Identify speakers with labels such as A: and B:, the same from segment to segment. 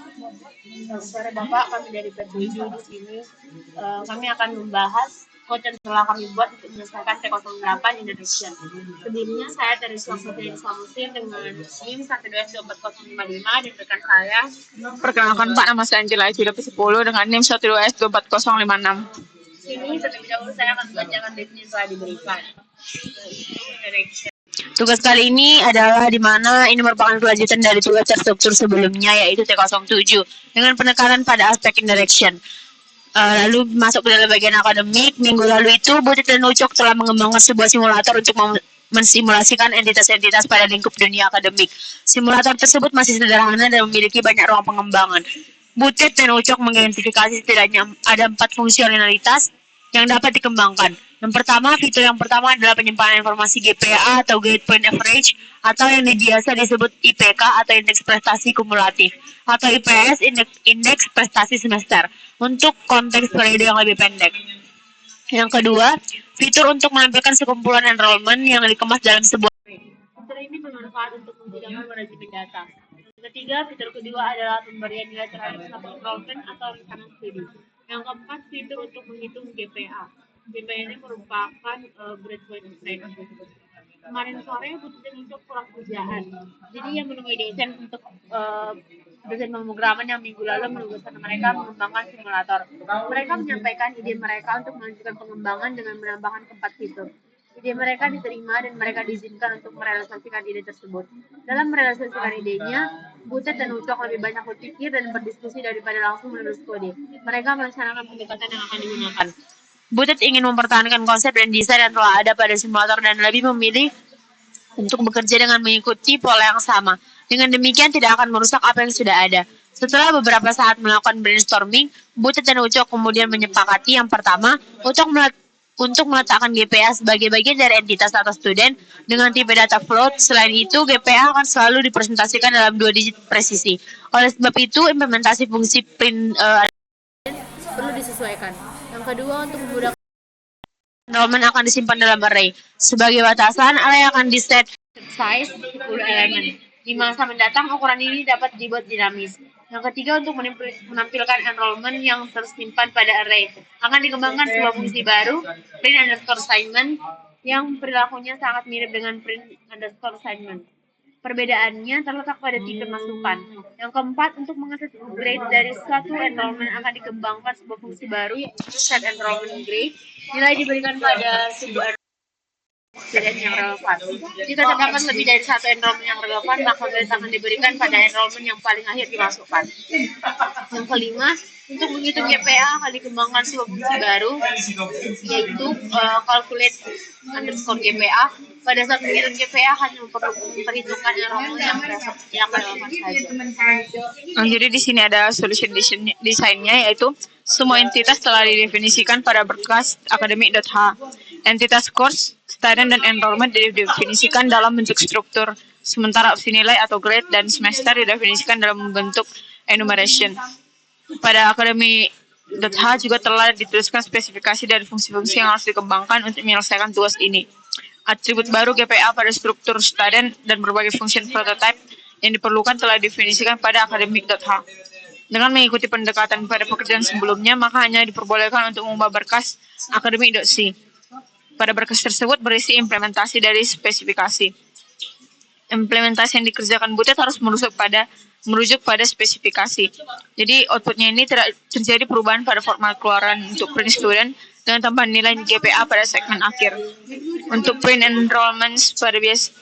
A: Selamat sore Bapak, kami dari P7 di sini. Kami akan membahas konten telah kami buat untuk menyelesaikan T08 Indonesia. Sebelumnya saya dari Selamat Samusin dengan NIM 1204055 dan rekan saya.
B: Perkenalkan Pak, nama saya Angela Ejila P10 dengan NIM 12S24056.
A: Sini terlebih dahulu saya akan membacakan definisi yang telah diberikan.
B: Tugas kali ini adalah di mana ini merupakan kelanjutan dari tugas terstruktur sebelumnya, yaitu T07 dengan penekanan pada aspek indirection. Lalu masuk ke dalam bagian akademik. Minggu lalu itu Butet dan Ucok telah mengembangkan sebuah simulator untuk mensimulasikan entitas-entitas pada lingkup dunia akademik. Simulator tersebut masih sederhana dan memiliki banyak ruang pengembangan. Butet dan Ucok mengidentifikasi setidaknya ada 4 fungsionalitas yang dapat dikembangkan. Fitur yang pertama adalah penyimpanan informasi GPA atau Grade Point Average, atau yang biasa disebut IPK atau Indeks Prestasi Kumulatif, atau IPS, Indeks Prestasi Semester, untuk konteks periode yang lebih pendek. Yang kedua, fitur untuk menampilkan sekumpulan enrollment yang dikemas dalam sebuah.
A: Fitur ini bermanfaat untuk menghidupkan manajemen data. Yang ketiga, fitur kedua adalah pemberian nilai terhadap satu enrollment atau rencana studi. Yang keempat, fitur untuk menghitung GPA. GPA ini merupakan grade point average. Kemarin sore Butet untuk kurang kerjaan, jadi yang menemui dosen untuk dosen pemrograman yang minggu lalu menugaskan mereka mengembangkan simulator. Mereka menyampaikan ide mereka untuk melanjutkan pengembangan dengan menambahkan 4 fitur. Ide mereka diterima dan mereka diizinkan untuk merealisasikan ide tersebut. Dalam merealisasikan idenya, Butet dan Ucok lebih banyak berpikir dan berdiskusi daripada langsung menulis kode. Mereka merencanakan pendekatan yang akan digunakan.
B: Butet ingin mempertahankan konsep dan desain yang telah ada pada simulator dan lebih memilih untuk bekerja dengan mengikuti pola yang sama. Dengan demikian tidak akan merusak apa yang sudah ada. Setelah beberapa saat melakukan brainstorming, Butet dan Ucok kemudian menyepakati yang pertama, untuk meletakkan GPA sebagai bagian dari entitas data student dengan tipe data float. Selain itu, GPA akan selalu dipresentasikan dalam 2 digit presisi. Oleh sebab itu, implementasi fungsi print
A: perlu disesuaikan. Yang kedua, untuk memudahkan
B: enrollment akan disimpan dalam array. Sebagai batasan, array akan di-set
A: size 10 elemen. Di masa mendatang, ukuran ini dapat dibuat dinamis. Yang ketiga, untuk menampilkan enrollment yang tersimpan pada array, akan dikembangkan sebuah fungsi baru, print underscore assignment, yang perilakunya sangat mirip dengan print underscore assignment. Perbedaannya terletak pada tipe masukan. Yang keempat, untuk mengakses grade dari suatu enrollment akan dikembangkan sebuah fungsi baru, yaitu set enrollment grade. Nilai diberikan pada sebuah student yang relevan. Jika terdapat lebih dari satu enrollment yang relevan, maka grade akan diberikan pada enrollment yang paling akhir dimasukkan. Yang kelima, untuk menghitung GPA akan dikembangkan sebuah fungsi baru, yaitu calculate underscore GPA. Pada saat menghitung GPA hanya memperhitungkan enrollment yang relevan saja.
B: Jadi di sini ada solution desainnya, yaitu semua entitas telah didefinisikan pada berkas academic.h. Entitas course, student, dan enrollment didefinisikan dalam bentuk struktur, sementara opsi nilai atau grade dan semester didefinisikan dalam bentuk enumeration. Pada academic.h juga telah dituliskan spesifikasi dari fungsi-fungsi yang harus dikembangkan untuk menyelesaikan tugas ini. Atribut baru GPA pada struktur student dan berbagai fungsi prototype yang diperlukan telah didefinisikan pada academic.h. Dengan mengikuti pendekatan pada pekerjaan sebelumnya, maka hanya diperbolehkan untuk mengubah berkas academic.c. Pada berkas tersebut berisi implementasi dari spesifikasi. Implementasi yang dikerjakan Butet harus merujuk pada spesifikasi. Jadi outputnya ini terjadi perubahan pada format keluaran untuk print student dengan tambahan nilai GPA pada segmen akhir. Untuk print enrollments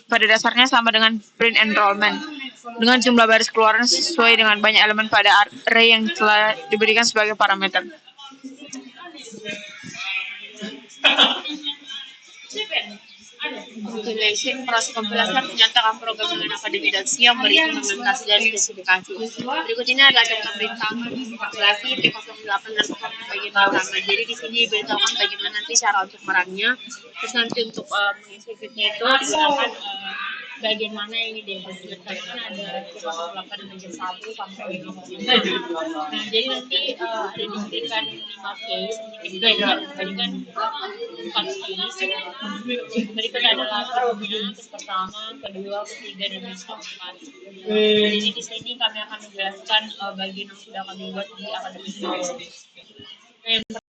B: pada dasarnya sama dengan print enrollment, dengan jumlah baris keluaran sesuai dengan banyak elemen pada array yang telah diberikan sebagai parameter.
A: Compilation, proses kompilasi harus menyatakan program dengan akademi.c yang berisi implementasi dan spesifikasi. Berikut ini adalah contoh perintahan kompilasi T08 dan bagian pertama. Jadi di sini diberitahukan bagaimana nanti cara untuk merunnya. Terus nanti untuk mengisi fitnya itu digunakan bagian mana yang ini defisit. Karena kan ada 8 sampai 50. Nah, jadi nanti ada diberikan 5 case, diberikan 4 case. Berikut adalah case pertama, kedua, ketiga, dan keempat. Jadi di sini kami akan menjelaskan bagian yang sudah kami buat di akademik.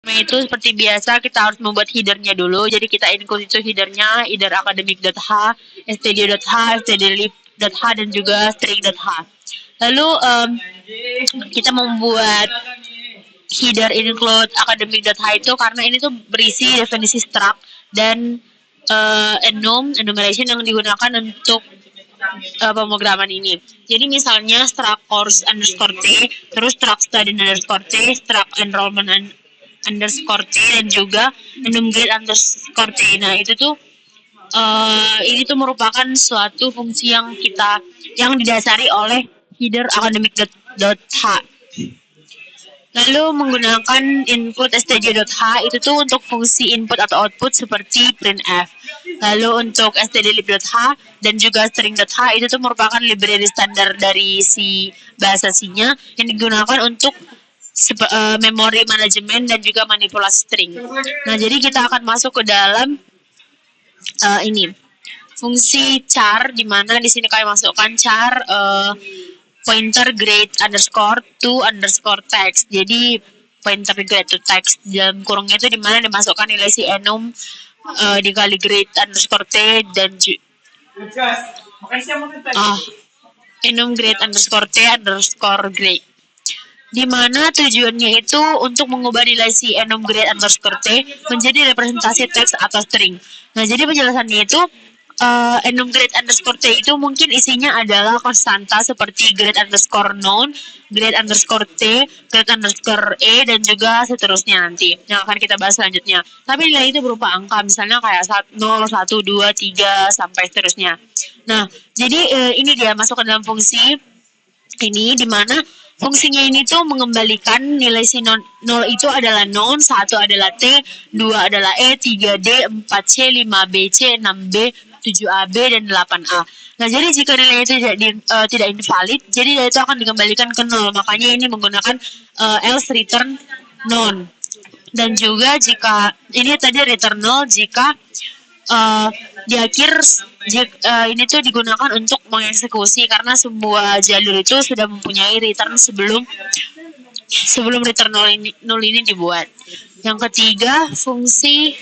B: Nah, itu seperti biasa kita harus membuat headernya dulu. Jadi kita include itu headernya, either academic.h, std.h, stdlib.h, dan juga string.h. Lalu kita membuat header include academic.h itu karena ini tuh berisi definisi struct dan enumeration yang digunakan untuk pemrograman ini. Jadi misalnya struct course underscore t, terus struct study underscore t, struct enrollment underscore t, dan juga enumgrade underscore t. Nah itu tuh ini tuh merupakan suatu fungsi yang didasari oleh header academic.h. Lalu menggunakan input std.h itu tuh untuk fungsi input atau output seperti printf. Lalu untuk stdlib.h dan juga string.h itu tuh merupakan library standar dari si bahasa C-nya yang digunakan untuk memory management dan juga manipulasi string. Nah, jadi kita akan masuk ke dalam ini fungsi char, di mana di sini kami masukkan char pointer grade underscore to underscore text. Jadi pointer grade to text dalam kurungnya itu di mana dimasukkan nilai si enum dikali grade underscore t dan enum grade underscore t underscore grade. Di mana tujuannya itu untuk mengubah nilai si enum grade underscore t menjadi representasi teks atau string. Nah, jadi penjelasannya itu enum grade underscore t itu mungkin isinya adalah konstanta seperti grade underscore noun, grade underscore t, grade underscore e, dan juga seterusnya nanti yang akan kita bahas selanjutnya. Tapi nilai itu berupa angka, misalnya kayak 0, 1, 2, 3, sampai seterusnya. Nah, jadi ini dia masuk ke dalam fungsi ini, di mana fungsinya ini tuh mengembalikan nilai si 0 itu adalah noun, 1 adalah t, 2 adalah e, 3d, 4c, 5b, c, 6b, 7ab, dan 8a. Nah, jadi jika nilai itu tidak invalid, jadi nilai itu akan dikembalikan ke 0. Makanya ini menggunakan else return none. Dan juga jika ini tadi return 0 jika di akhir ini tuh digunakan untuk mengeksekusi, karena sebuah jalur itu sudah mempunyai return sebelum return 0 ini dibuat. Yang ketiga, fungsi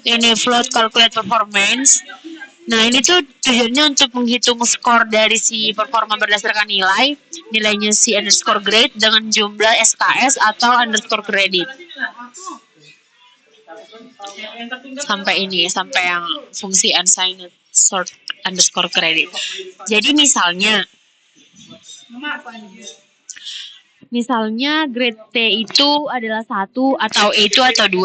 B: ini float calculate performance. Nah, ini tuh tujuannya untuk menghitung skor dari si performa berdasarkan nilainya si underscore grade dengan jumlah SKS atau underscore credit. Sampai yang fungsi unsigned sort underscore credit. Jadi misalnya grade T itu adalah 1 atau E itu atau 2.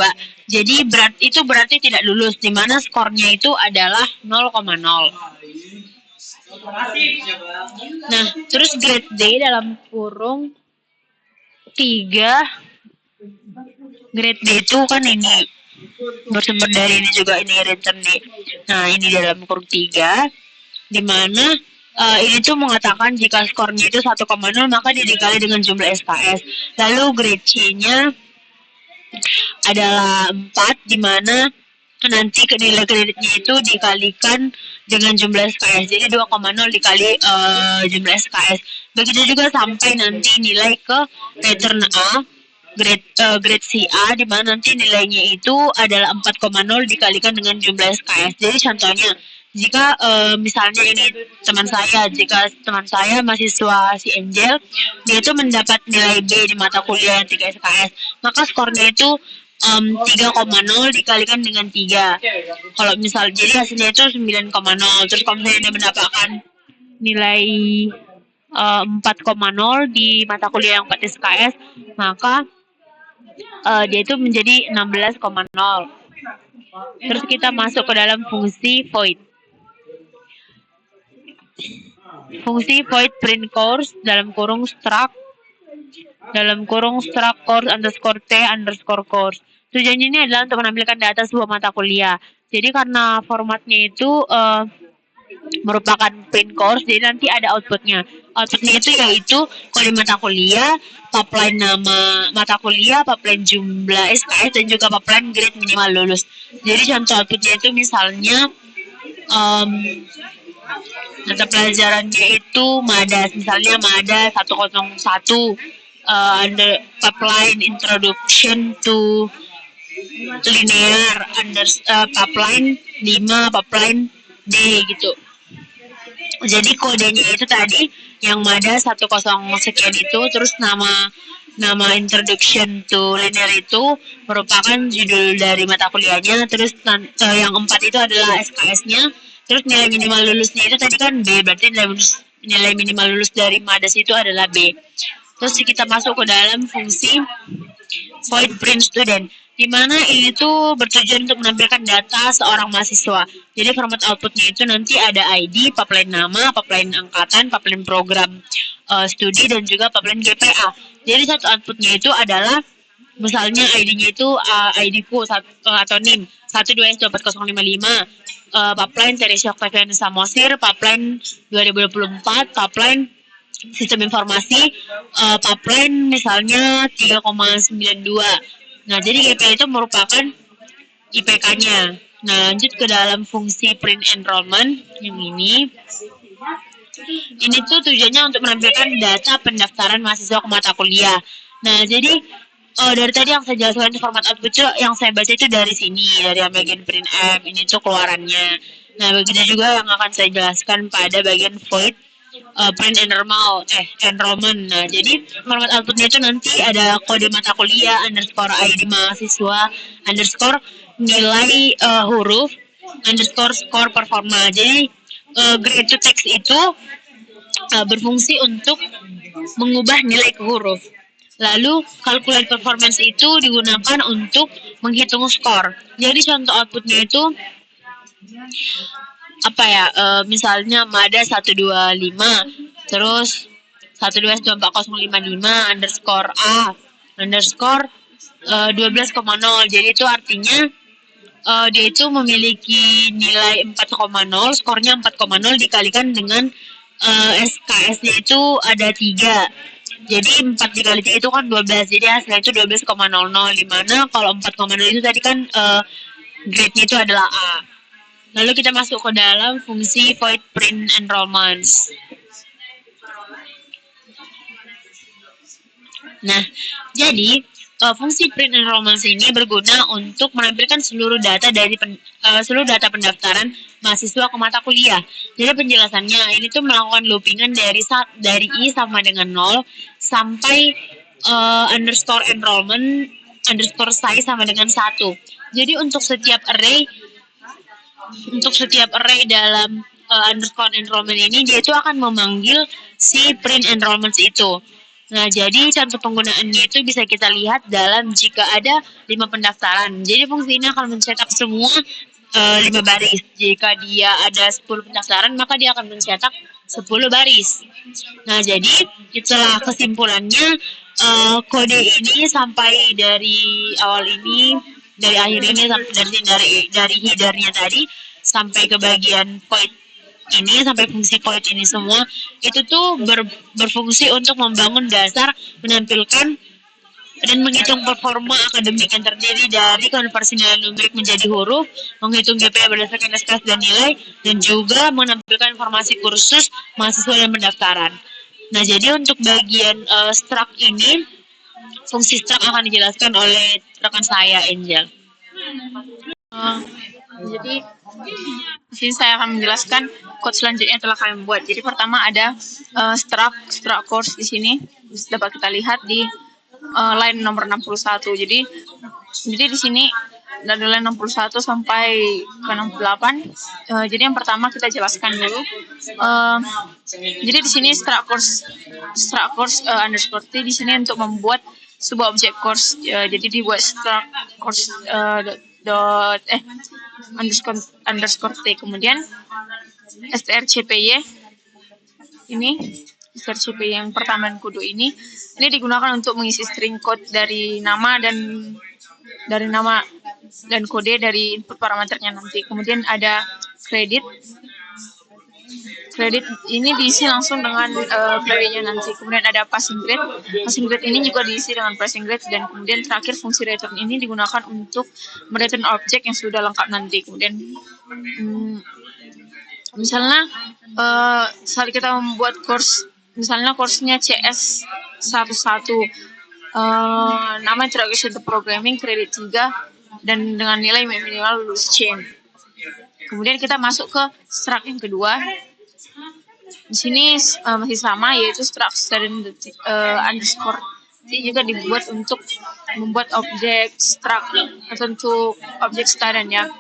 B: Jadi itu berarti tidak lulus, di mana skornya itu adalah 0,0. Nah, terus grade D dalam kurung 3, grade D itu kan ini bersumber dari ini juga, ini return D. Nah, ini dalam kurung 3, di mana ini tuh mengatakan jika skornya itu 1,0 maka dia dikali dengan jumlah SKS. Lalu grade C-nya adalah 4, di mana nanti nilai kreditnya itu dikalikan dengan jumlah SKS. Jadi 2,0 dikali jumlah SKS. Begitu juga sampai nanti nilai ke return A, grade CA, di mana nanti nilainya itu adalah 4,0 dikalikan dengan jumlah SKS. Jadi contohnya, jika misalnya ini teman saya mahasiswa si Angel, dia itu mendapat nilai B di mata kuliah yang 3 SKS, maka skornya itu 3,0 dikalikan dengan 3. Kalau misal jadi hasilnya itu 9,0. Terus kalau misalnya dia mendapatkan nilai 4,0 di mata kuliah yang 4 SKS, maka dia itu menjadi 16,0. Terus kita masuk ke dalam fungsi void. Fungsi void print course dalam kurung struct course underscore t underscore course. Tujuannya ini adalah untuk menampilkan data sebuah mata kuliah. Jadi karena formatnya itu
A: merupakan print course, jadi nanti ada outputnya. Outputnya itu yaitu kode mata kuliah, pipeline nama mata kuliah, pipeline jumlah SKS, dan juga pipeline grade minimal lulus. Jadi contoh outputnya itu misalnya um, mata pelajarannya itu MADAS, misalnya MADAS 101, under pipeline introduction to linear, pipeline 5, pipeline D gitu. Jadi kodenya itu tadi yang MADA 10 sekian itu, terus nama introduction to linear itu merupakan judul dari mata kuliahnya, terus yang 4 itu adalah SKS-nya, terus nilai minimal lulusnya itu tadi kan B, berarti nilai minimal lulus dari MADAS itu adalah B. Terus kita masuk ke dalam fungsi void print student, di mana ini tuh bertujuan untuk menampilkan data seorang mahasiswa. Jadi format outputnya itu nanti ada ID, pipeline nama, pipeline angkatan, pipeline program studi, dan juga pipeline GPA. Jadi satu outputnya itu adalah misalnya ID-nya itu ID-ku atau NIM 1214055, pipeline Teresia Octavian Samosir, pipeline 2024, pipeline sistem informasi, pipeline misalnya 3,92. Nah, jadi GPA itu merupakan IPK-nya. Nah, lanjut ke dalam fungsi print enrollment yang ini. Ini tuh tujuannya untuk menampilkan data pendaftaran mahasiswa ke mata kuliah. Nah, jadi dari tadi yang saya jelaskan format output itu, yang saya baca itu dari sini, dari bagian print M, ini tuh keluarannya. Nah, begitu juga yang akan saya jelaskan pada bagian void print enrollment. Nah, jadi format outputnya itu nanti ada kode mata kuliah, underscore ID mahasiswa, underscore nilai huruf, underscore skor performa. Jadi grade to text itu berfungsi untuk mengubah nilai ke huruf. Lalu calculate performance itu digunakan untuk menghitung skor. Jadi contoh outputnya itu apa ya, misalnya MADA 125, terus 1224055 underscore A underscore 12,0. Jadi itu artinya dia itu memiliki nilai 4,0, skornya 4,0 dikalikan dengan SKS-nya itu ada 3. Jadi 4 dikali 3 itu kan 12, jadi hasilnya itu 12,00, dimana kalau 4,0 itu tadi kan grade-nya itu adalah A. Lalu kita masuk ke dalam fungsi void print enrollments. Nah, jadi fungsi print enrollments ini berguna untuk menampilkan seluruh data pendaftaran mahasiswa ke mata kuliah. Jadi penjelasannya ini tuh melakukan loopingan dari I sama dengan 0 sampai underscore enrollment underscore size sama dengan 1. Jadi untuk setiap array dalam underscore enrollment ini, dia itu akan memanggil si print enrollments itu. Nah, jadi contoh penggunaannya itu bisa kita lihat dalam jika ada 5 pendaftaran. Jadi fungsi ini akan mencetak semua 5 baris. Jika dia ada 10 pendaftaran, maka dia akan mencetak 10 baris. Nah, jadi itulah kesimpulannya, kode ini sampai dari awal ini, dari akhir ini, dari headernya tadi sampai ke bagian void ini, sampai fungsi void ini semua itu tuh berfungsi untuk membangun dasar, menampilkan dan menghitung performa akademik yang terdiri dari konversi nilai numerik menjadi huruf, menghitung GPA berdasarkan SKS dan nilai, dan juga menampilkan informasi kursus mahasiswa dan pendaftaran. Nah, jadi untuk bagian struct ini, fungsi struct akan dijelaskan oleh rekan saya, Angel. Jadi di sini saya akan menjelaskan code selanjutnya telah kami buat. Jadi pertama ada struct course di sini dapat kita lihat di line nomor 61. Jadi di sini dari line 61 sampai ke 68. Jadi yang pertama kita jelaskan dulu. Jadi di sini struct course underscore T di sini untuk membuat sebuah objek course. Jadi dibuat struct course underscore T, kemudian strcpy ini, strcpy yang pertama dan kedua ini digunakan untuk mengisi string code dari nama dan kode dari input parameternya nanti. Kemudian ada credit
B: kredit ini diisi langsung dengan kreditnya nanti. Kemudian ada passing grade. Passing grade ini juga diisi dengan passing grade, dan kemudian terakhir fungsi return ini digunakan untuk mereturn objek yang sudah lengkap nanti. Kemudian misalnya saat kita membuat course, misalnya course-nya CS 11, nama Introduction to Programming kredit 3 dan dengan nilai minimal lulus chain. Kemudian kita masuk ke struct yang kedua. Di sini masih sama, yaitu struct student underscore. Ini juga dibuat untuk membuat objek struct atau untuk objek student ya.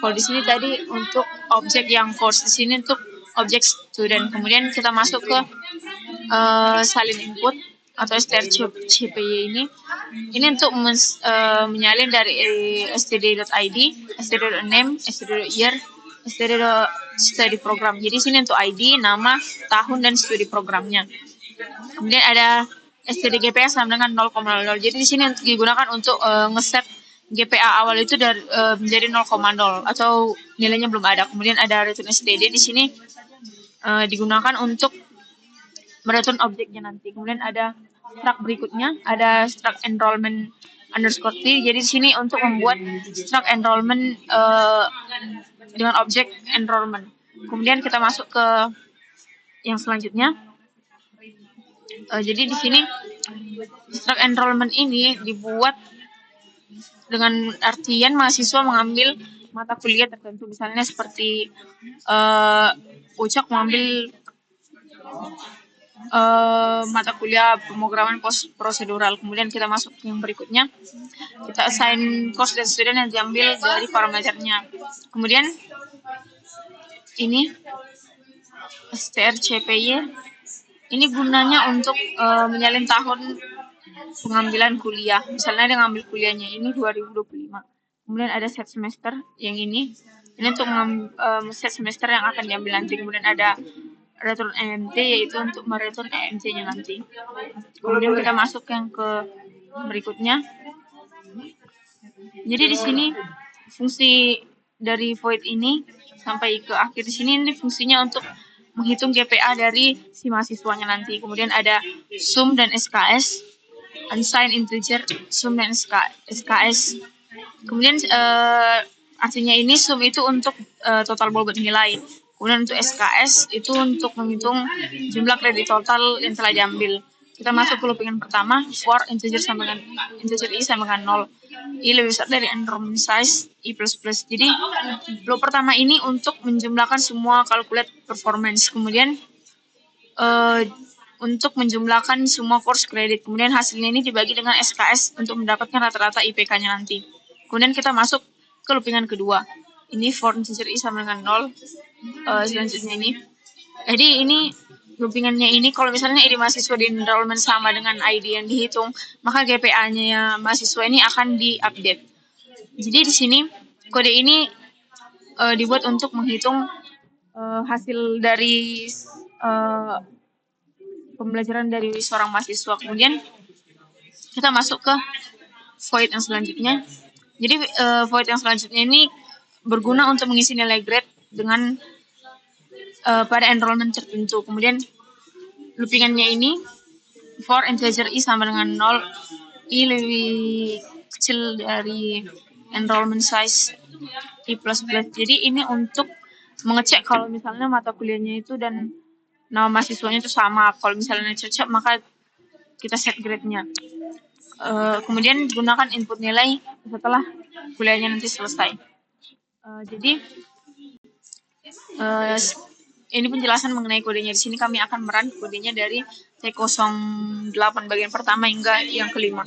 B: Kalau di sini tadi untuk objek yang course, di sini untuk objek student. Kemudian kita masuk ke salin input atau strcpy ini. Ini untuk menyalin dari std.id, std.name, std.year, std.study program. Jadi sini untuk ID, nama, tahun, dan studi programnya. Kemudian ada std GPA sama dengan 0,0. Jadi di sini digunakan untuk ngeset GPA awal itu dari menjadi 0,0 atau nilainya belum ada. Kemudian ada return std di sini digunakan untuk mereturn objeknya nanti. Kemudian ada struct berikutnya, ada struct enrollment underscore t. Jadi di sini untuk membuat struct enrollment dengan objek enrollment. Kemudian kita masuk ke yang selanjutnya. Jadi di sini struct enrollment ini dibuat dengan artian mahasiswa mengambil mata kuliah tertentu, misalnya seperti Ucok mengambil mata kuliah pemrograman prosedural. Kemudian kita masuk ke yang berikutnya, kita assign course dan student yang diambil dari parameternya. Kemudian ini strcpy ini gunanya untuk menyalin tahun pengambilan kuliah. Misalnya dia ngambil kuliahnya ini 2025. Kemudian ada set semester yang ini untuk set semester yang akan diambil nanti. Kemudian ada return EMT, yaitu untuk mereturn EMT-nya nanti. Kemudian kita masuk yang ke berikutnya. Jadi di sini fungsi dari void ini sampai ke akhir di sini, ini fungsinya untuk menghitung GPA dari si mahasiswanya nanti. Kemudian ada sum dan SKS, unsigned integer, sum dan SKS. Kemudian artinya ini sum itu untuk total bobot nilai. Kemudian untuk SKS itu untuk menghitung jumlah kredit total yang telah diambil. Kita masuk ke loopingan pertama, for integer i sama dengan 0. I lebih besar dari enrollment size i++. Jadi loop pertama ini untuk menjumlahkan semua calculate performance. Kemudian untuk menjumlahkan semua course credit. Kemudian hasilnya ini dibagi dengan SKS untuk mendapatkan rata-rata IPK-nya nanti. Kemudian kita masuk ke loopingan kedua. Ini for integer i sama dengan 0. Selanjutnya ini. Jadi ini loopingannya ini kalau misalnya ID mahasiswa di enrollment sama dengan ID yang dihitung, maka GPA-nya mahasiswa ini akan diupdate. Jadi di sini kode ini dibuat untuk menghitung hasil dari pembelajaran dari seorang mahasiswa. Kemudian kita masuk ke void yang selanjutnya. Jadi void yang selanjutnya ini berguna untuk mengisi nilai grade dengan pada enrollment tertentu. Kemudian loopingannya ini for integer i sama dengan 0, i lebih kecil dari enrollment size i++. Jadi ini untuk mengecek kalau misalnya mata kuliahnya itu dan nama mahasiswanya itu sama. Kalau misalnya cocok, maka kita set grade-nya. Kemudian gunakan input nilai setelah kuliahnya nanti selesai. Jadi ini penjelasan mengenai kodenya. Di sini kami akan merun kodenya dari T08 bagian pertama hingga yang kelima.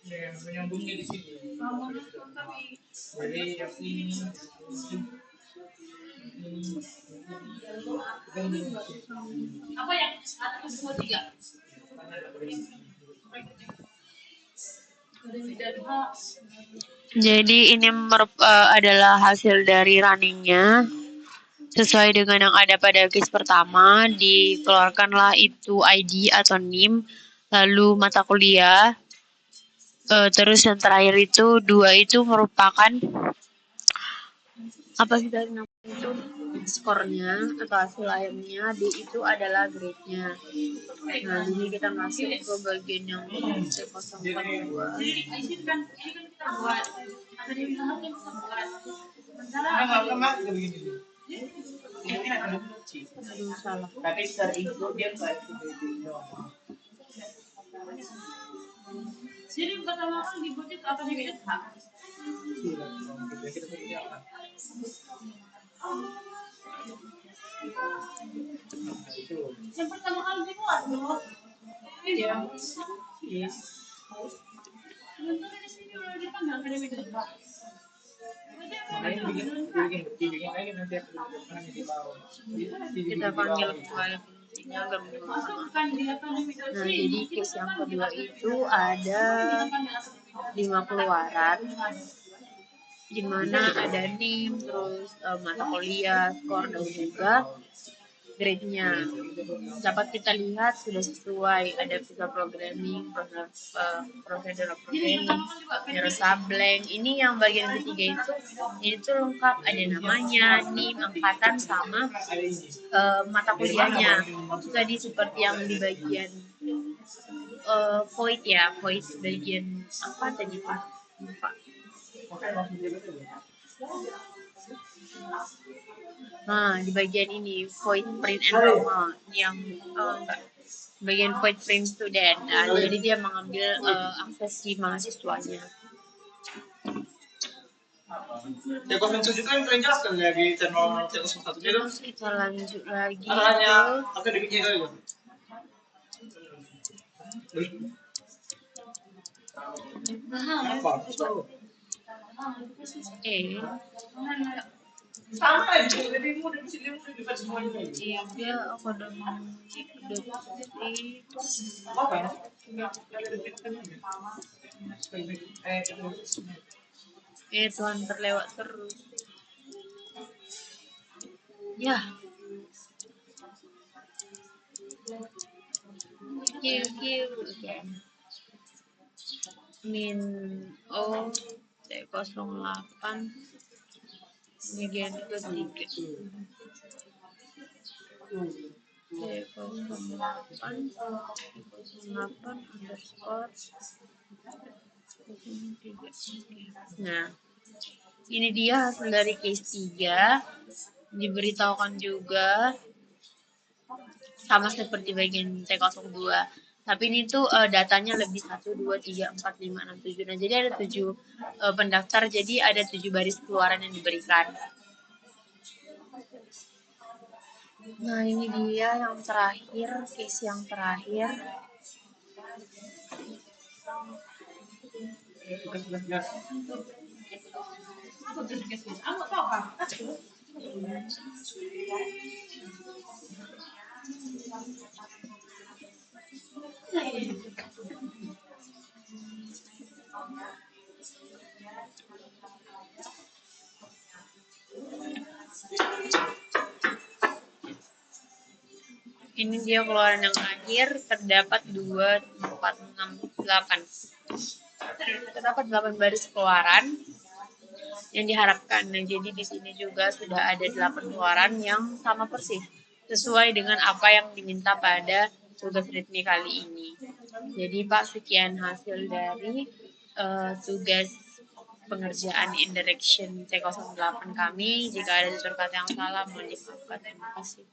C: Menyambungnya di sini. Jadi
A: Apa yang 1, 2, 3?
B: Jadi ini adalah hasil dari runningnya. Sesuai dengan yang ada pada case pertama, dikeluarkanlah itu ID atau NIM, lalu mata kuliah, terus yang terakhir itu 2 itu merupakan apa sih tadi namanya itu skornya atau hasil akhirnya, D itu adalah grade-nya. Nah, jadi kita masuk ke bagian yang C042. Aduh, salah.
C: tapi serinfo dia nggak itu.
A: Jadi pertama kan dibuat apa sih beda? Yang pertama kali dibuat loh. Iya. Iya. Sementara di sini udah dipanggil akademi debat.
B: Kita panggil kembali fungsinya Nah, jadi case yang kedua itu ada 5 keluaran, di mana ada NIM, terus mata kuliah, skor, dan juga grade-nya. Dapat kita lihat sudah sesuai, ada visual programming, procedural programming, Sableng. Ini yang bagian ketiga itu lengkap, ada namanya, NIM, angkatan, sama mata kuliahnya. Jadi seperti yang di bagian void ya, void bagian apa tadi Pak? Lupa. Nah, di bagian ini void print enrollment yang bagian void print student. Nah, jadi dia mengambil akses si mahasiswanya.
C: C07 kan kalian jelaskan ya di channel C01 itu.
B: Terus kita lanjut lagi.
C: Hanya akademiknya itu. Apa? Sama aja, jadi mudah di sini mudah dibaca semuanya.
B: Dia akademik
C: Apa ya?
B: Tuhan terlewat terus. Ya. Kill. Min O C08 bagian ketiga. C08 underscore 03. Nah, ini dia hasil dari case 3. Diberitahukan juga sama seperti bagian T02. Tapi ini tuh datanya lebih 1, 2, 3, 4, 5, 6, 7. Nah, jadi ada 7 pendaftar, jadi ada 7 baris keluaran yang diberikan. Nah, ini dia yang terakhir, case yang terakhir. Ini dia keluaran yang akhir, terdapat 2, 4, 6, 8. Terdapat 8 baris keluaran yang diharapkan. Nah, jadi di sini juga sudah ada 8 keluaran yang sama persis, sesuai dengan apa yang diminta pada tugas ritmi kali ini. Jadi Pak, sekian hasil dari tugas pengerjaan indirection C08 kami. Jika ada tutur kata yang salah, mohon dimaafkan. Terima kasih.